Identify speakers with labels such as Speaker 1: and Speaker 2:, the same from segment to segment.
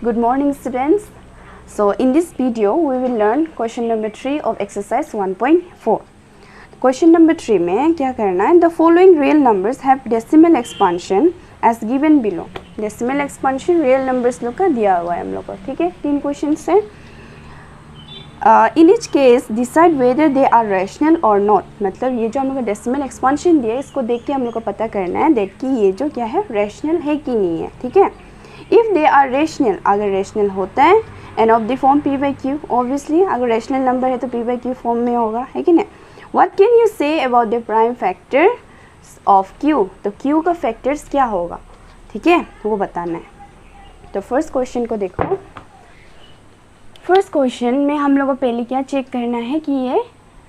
Speaker 1: Good morning students. So in this video we will learn question number 3 of exercise 1.4. Question number 3 में क्या करना है? The following real numbers have decimal expansion as given below. Decimal expansion real numbers लोग का दिया हुआ है हम लोग को, ठीक है? 3 questions है. In each case decide whether they are rational or not. मतलब ये जो हम लोग को decimal expansion दिया है इसको देख के हम लोग को पता करना है that कि ये जो क्या है rational है कि नहीं है, ठीक है? If they are rational, अगर rational होता है and of the form p by q, obviously अगर rational number है तो p by q form में होगा, है कि नहीं? What can you say about the prime factors of q? तो q का factors क्या होगा, ठीक है, वो बताना है. तो फर्स्ट क्वेश्चन को देखो. फर्स्ट क्वेश्चन में हम लोग को पहले क्या चेक करना है कि ये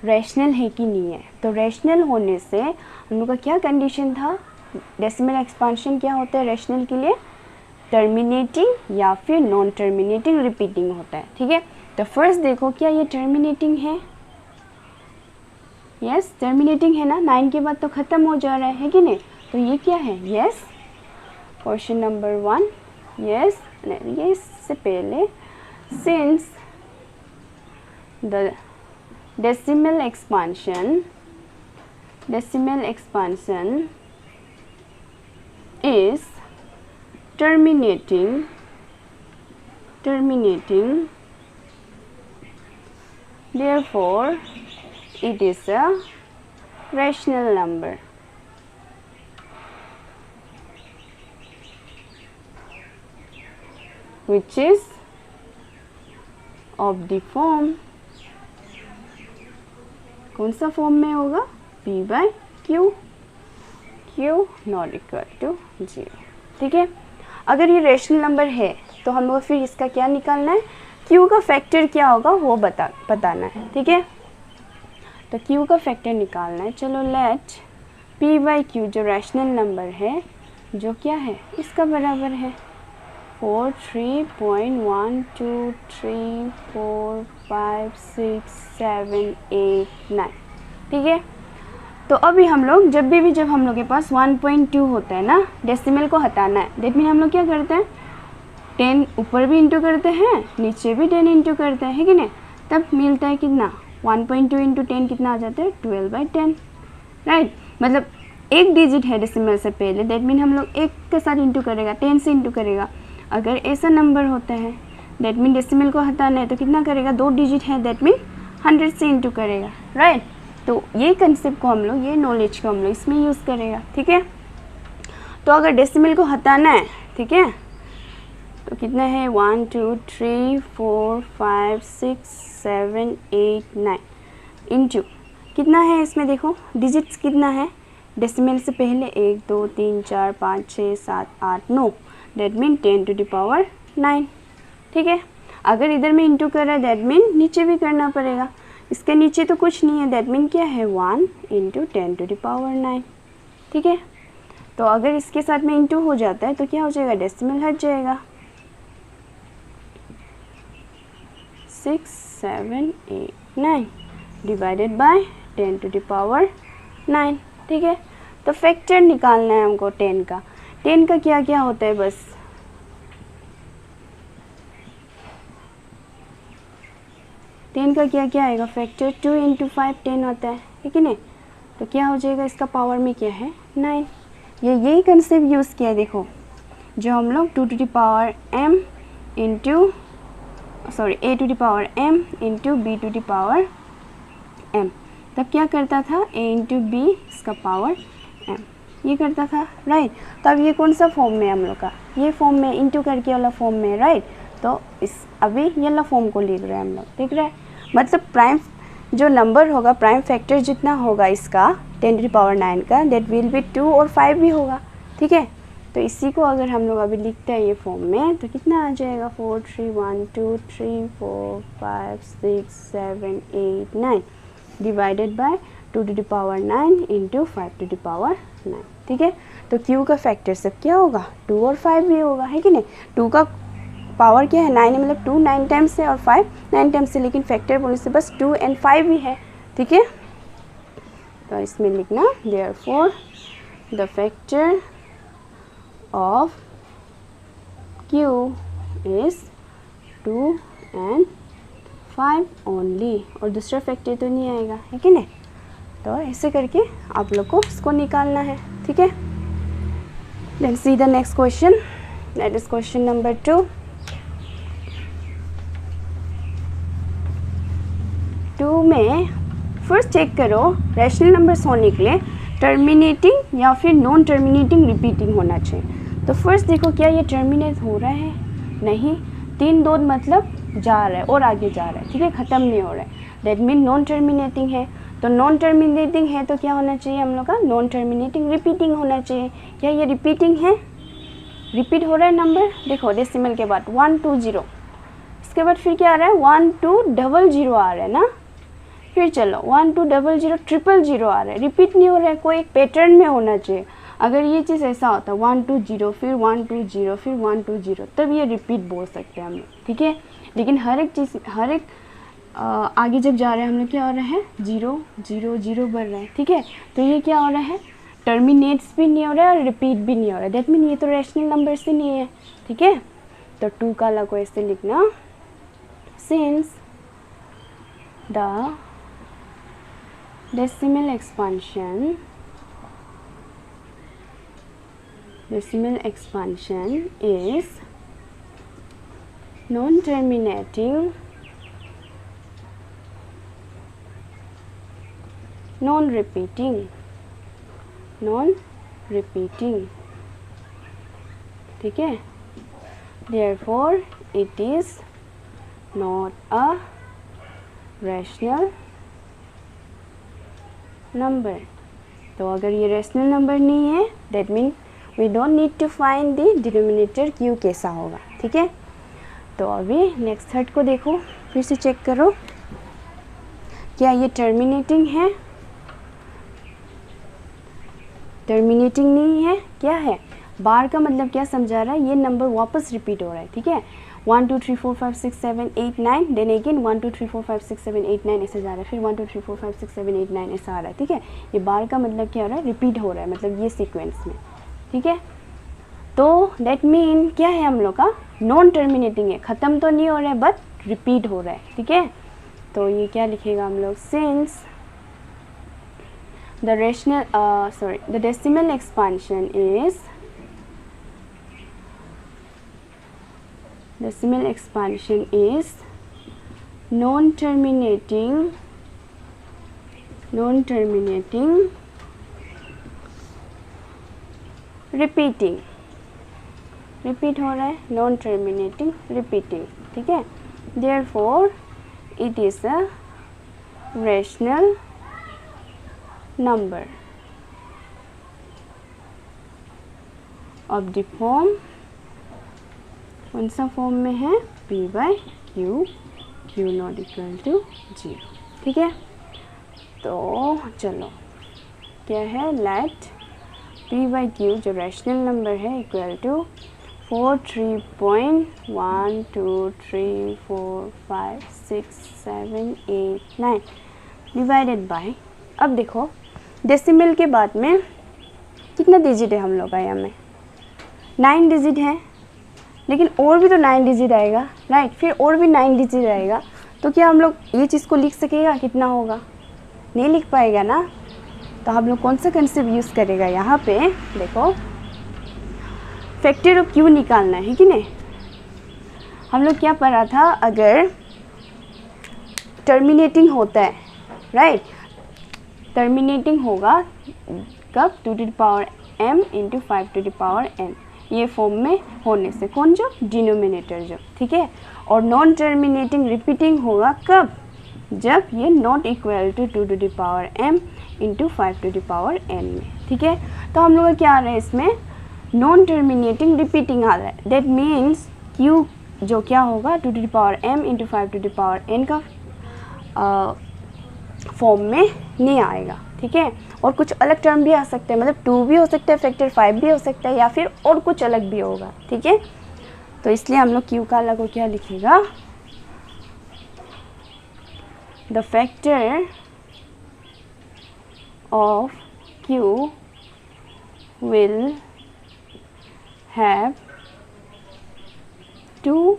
Speaker 1: रैशनल है कि नहीं है. तो रैशनल होने से हम लोग का क्या कंडीशन था? डेसिमल एक्सपांशन क्या होता है रैशनल के लिए? टर्मिनेटिंग या फिर नॉन टर्मिनेटिंग रिपीटिंग होता है, ठीक है. तो फर्स्ट देखो क्या ये टर्मिनेटिंग है? यस, टर्मिनेटिंग है ना. 9 के बाद तो ख़त्म हो जा रहा है कि नहीं? तो ये क्या है? यस. Question number 1 yes. ये इससे पहले since the decimal expansion is terminating, therefore it is a rational number. Which is of the form, कौन सा फॉर्म में होगा? p by q not equal to 0, ठीक है. अगर ये रेशनल नंबर है तो हम लोग फिर इसका क्या निकालना है? q का फैक्टर क्या होगा वो बताना है, ठीक है. तो q का फैक्टर निकालना है. चलो लेट p by q जो रेशनल नंबर है जो क्या है इसका बराबर है 4, 3, 1, 2, 3, 4, 5, 6, 7, 8, 9, ठीक है. तो अभी हम लोग जब हम लोग के पास 1.2 होता है ना, डेसिमल को हटाना है. डेट मीन हम लोग क्या करते हैं? 10 ऊपर भी इंटू करते हैं, नीचे भी 10 इंटू करते हैं, है कि नहीं? तब मिलता है कितना? 1.2 इंटू 10 कितना आ जाता है? 12/10, राइट. मतलब एक डिजिट है डेसिमल से पहले, दैट मीन हम लोग एक के साथ इंटू करेगा, 10 से इंटू करेगा. अगर ऐसा नंबर होता है दैट मीन डेसिमल को हटाना है तो कितना करेगा? 2 डिजिट है, दैट मीन 100 से इंटू करेगा, राइट. तो ये कंसेप्ट को हम लोग, ये नॉलेज को हम लोग इसमें यूज़ करेगा, ठीक है. तो अगर डेसिमल को हटाना है, ठीक है, तो कितना है? 1, 2, 3, 4, 5, 6, 7, 8, 9 इंटू कितना है इसमें? देखो डिजिट्स कितना है डेसिमल से पहले? 1, 2, 3, 4, 5, 6, 7, 8, 9, that mean 10 to the power 9, ठीक है. अगर इधर में इंटू कर रहा है दैट मीन नीचे भी करना पड़ेगा. इसके नीचे तो कुछ नहीं है, दैट मीन क्या है? 1 इंटू 10 to the power 9, ठीक है. तो अगर इसके साथ में इंटू हो जाता है तो क्या हो जाएगा? डेसिमल हट जाएगा. 6, 7, 8, 9 divided by 10 to the power 9, ठीक है. तो फैक्टर निकालना है हमको 10 का. 10 का क्या क्या होता है? बस 10 का क्या क्या आएगा फैक्टर? 2 इंटू 5 10 होता है कि नहीं? तो क्या हो जाएगा? इसका पावर में क्या है? 9. यही कंसेप्ट यूज़ किया है. देखो जो हम लोग 2 to the power m into a to the power m into b to the power m, तब क्या करता था? a इंटू b इसका पावर m ये करता था, राइट. तो अब ये कौन सा फॉर्म में हम लोग का? ये फॉर्म में, इंटू करके वाला फॉर्म में, राइट. तो इस अभी ये वाला फॉर्म को लिख रहे हैं हम लोग, ठीक है. मतलब प्राइम जो नंबर होगा, प्राइम फैक्टर जितना होगा इसका 10 to the power 9 का, दैट विल बी 2 और 5 भी होगा, ठीक है. तो इसी को अगर हम लोग अभी लिखते हैं ये फॉर्म में तो कितना आ जाएगा? 4, 3, 1, 2, 3, 4, 5, 6, 7, 8, 9 divided by 2 to the power 9 into 5 to the power 9, ठीक है. तो q का फैक्टर सब क्या होगा? 2 और 5 भी होगा, है कि नहीं? 2 का पावर क्या है? 9 है, मतलब 2 9 टाइम्स है और 5 9 टाइम्स है, लेकिन फैक्टर बोलने से बस 2 और 5 भी है, ठीक है. तो इसमें लिखना therefore the factor of q is 2 and 5 only, और दूसरा फैक्टर तो नहीं आएगा, है कि नहीं। तो ऐसे करके आप लोग को इसको निकालना है, ठीक है। Let's see the next question, that is question number 2। 2 में फर्स्ट चेक करो रैशनल नंबर्स होने के लिए टर्मिनेटिंग या फिर नॉन टर्मिनेटिंग रिपीटिंग होना चाहिए। तो फर्स्ट देखो क्या ये टर्मिनेट हो रहा है, नहीं, 3 2 मतलब जा रहा है और आगे जा रहा है, ठीक है, ख़त्म नहीं हो रहा है, दैट मीन नॉन टर्मिनेटिंग है। तो नॉन टर्मिनेटिंग है तो क्या होना चाहिए हम लोग का, नॉन टर्मिनेटिंग रिपीटिंग होना चाहिए। क्या ये रिपीटिंग है, रिपीट हो रहा है नंबर, देखो डेसिमल के बाद 1 2 0, इसके बाद फिर क्या आ रहा है 1 2 0 0 आ रहा है ना, फिर चलो 1 2 0 0 0 0 आ रहा है, रिपीट नहीं हो रहा है, कोई एक पैटर्न में होना चाहिए। अगर ये चीज़ ऐसा होता 1 2 0 फिर 1 2 0 फिर 1 2 0, तब ये रिपीट बोल सकते हैं हम लोग, ठीक है। लेकिन हर एक चीज़, हर एक आगे जब जा रहे हैं हम लोग क्या हो रहा है 0 0 0 बढ़ रहा है, ठीक है। तो ये क्या हो रहा है, टर्मिनेट्स भी नहीं हो रहा है और रिपीट भी नहीं हो रहा है, दैट मीन ये तो रैशनल नंबर से नहीं है, ठीक है। तो 2 का ला को ऐसे लिखना, since the decimal expansion is non-terminating, non-repeating, ठीक है। therefore it is not a rational number। तो अगर ये रैशनल नंबर नहीं है that mean we don't need to find the denominator q कैसा होगा, ठीक है। तो अभी नेक्स्ट थर्ड को देखो, फिर से चेक करो क्या ये टर्मिनेटिंग है, टर्मिनेटिंग नहीं है, क्या है, बार का मतलब क्या समझा रहा है, ये नंबर वापस रिपीट हो रहा है, ठीक है। 1 2 3 4 5 6 7 8 9, देन अगेन 1 2 3 4 5 6 7 8 9 ऐसे जा रहा है, फिर 1 2 3 4 5 6 7 8 9 ऐसा आ रहा है, ठीक है। ये बार का मतलब क्या हो रहा है, रिपीट हो रहा है, मतलब ये सीक्वेंस में, ठीक है। तो दैट मीन क्या है हम लोग का, नॉन टर्मिनेटिंग है, ख़त्म तो नहीं हो रहा है बट रिपीट हो रहा है, ठीक है। तो ये क्या लिखेगा हम लोग, since the the decimal expansion is, decimal expansion is non-terminating repeating, repeat हो रहा है, नॉन टर्मिनेटिंग रिपीटिंग, ठीक है। therefore it is a rational number of the form, कौन सा फॉर्म में है, p by q, q not equal to 0, ठीक है। तो चलो क्या है, लेट p बाई क्यू जो रैशनल नंबर है इक्वल टू 4 3.1 2 3 4 5 6 7 8 9 डिवाइडेड बाय, अब देखो डेसिमल के बाद में कितना डिजिट है हम लोग का, यहाँ में 9 डिजिट है, लेकिन और भी तो 9 डिजिट आएगा, राइट, फिर और भी 9 डिजिट आएगा, तो क्या हम लोग ये चीज़ को लिख सकेगा, कितना होगा, नहीं लिख पाएगा ना। तो हम लोग कौन सा कंसेप्ट यूज़ करेगा, यहाँ पे देखो फैक्टर ऑफ क्यू निकालना है कि नहीं। हम लोग क्या पढ़ा था, अगर टर्मिनेटिंग होता है, राइट, टर्मिनेटिंग होगा कब, 2 to the power m into 5 to the power n, ये फॉर्म में होने से, कौन जो, डिनोमिनेटर जो, ठीक है। और नॉन टर्मिनेटिंग रिपीटिंग होगा कब, जब ये not equal to 2 to the power m into 5 to the power n में, ठीक है। तो हम लोग का क्या आ रहा है इसमें, नॉन टर्मिनेटिंग रिपीटिंग आ रहा है, दैट मीन्स q जो क्या होगा 2 to the power m into 5 to the power n का फॉर्म में नहीं आएगा, ठीक है। और कुछ अलग टर्म भी आ सकते हैं, मतलब 2 भी हो सकता है, फैक्टर 5 भी हो सकता है, या फिर और कुछ अलग भी होगा, ठीक है। तो इसलिए हम लोग क्यू का अलग को क्या लिखेगा, the factor of Q will have 2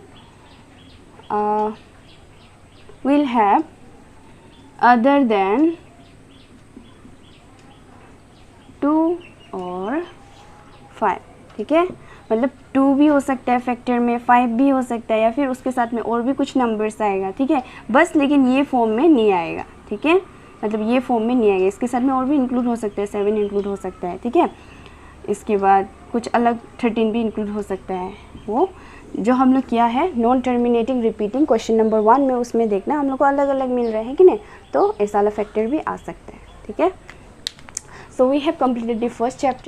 Speaker 1: will have other than 2 और 5, ठीक है। मतलब 2 भी हो सकता है फैक्टर में, 5 भी हो सकता है, या फिर उसके साथ में और भी कुछ नंबर्स आएगा, ठीक है। बस लेकिन ये फॉर्म में नहीं आएगा, ठीक है, मतलब ये फॉर्म में नहीं आएगा। इसके साथ में और भी इंक्लूड हो सकता है, 7 इंक्लूड हो सकता है, ठीक है। इसके बाद कुछ अलग 13 भी इंक्लूड हो सकता है। वो जो हम लोग किया है non terminating repeating question number 1 में, उसमें देखना हम लोग को अलग अलग मिल रहे हैं कि नहीं, तो ऐसा वाला फैक्टर भी आ सकता है, ठीक है। So we have completed the first chapter.